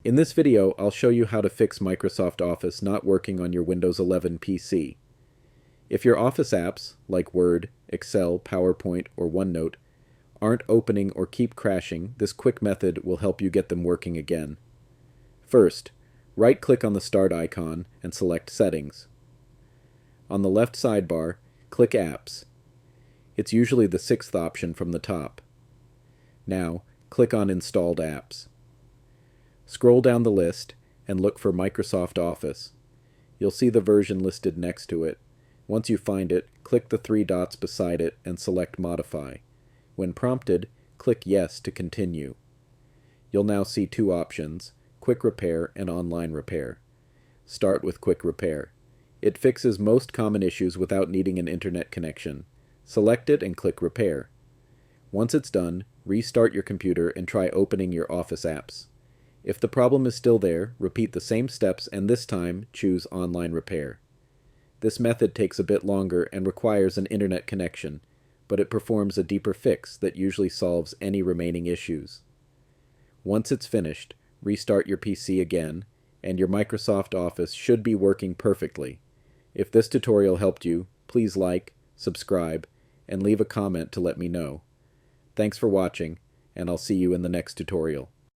In this video, I'll show you how to fix Microsoft Office not working on your Windows 11 PC. If your Office apps, like Word, Excel, PowerPoint, or OneNote, aren't opening or keep crashing, this quick method will help you get them working again. First, right-click on the Start icon and select Settings. On the left sidebar, click Apps. It's usually the sixth option from the top. Now, click on Installed Apps. Scroll down the list and look for Microsoft Office. You'll see the version listed next to it. Once you find it, click the three dots beside it and select Modify. When prompted, click Yes to continue. You'll now see two options, Quick Repair and Online Repair. Start with Quick Repair. It fixes most common issues without needing an internet connection. Select it and click Repair. Once it's done, restart your computer and try opening your Office apps. If the problem is still there, repeat the same steps and this time choose Online Repair. This method takes a bit longer and requires an internet connection, but it performs a deeper fix that usually solves any remaining issues. Once it's finished, restart your PC again, and your Microsoft Office should be working perfectly. If this tutorial helped you, please like, subscribe, and leave a comment to let me know. Thanks for watching, and I'll see you in the next tutorial.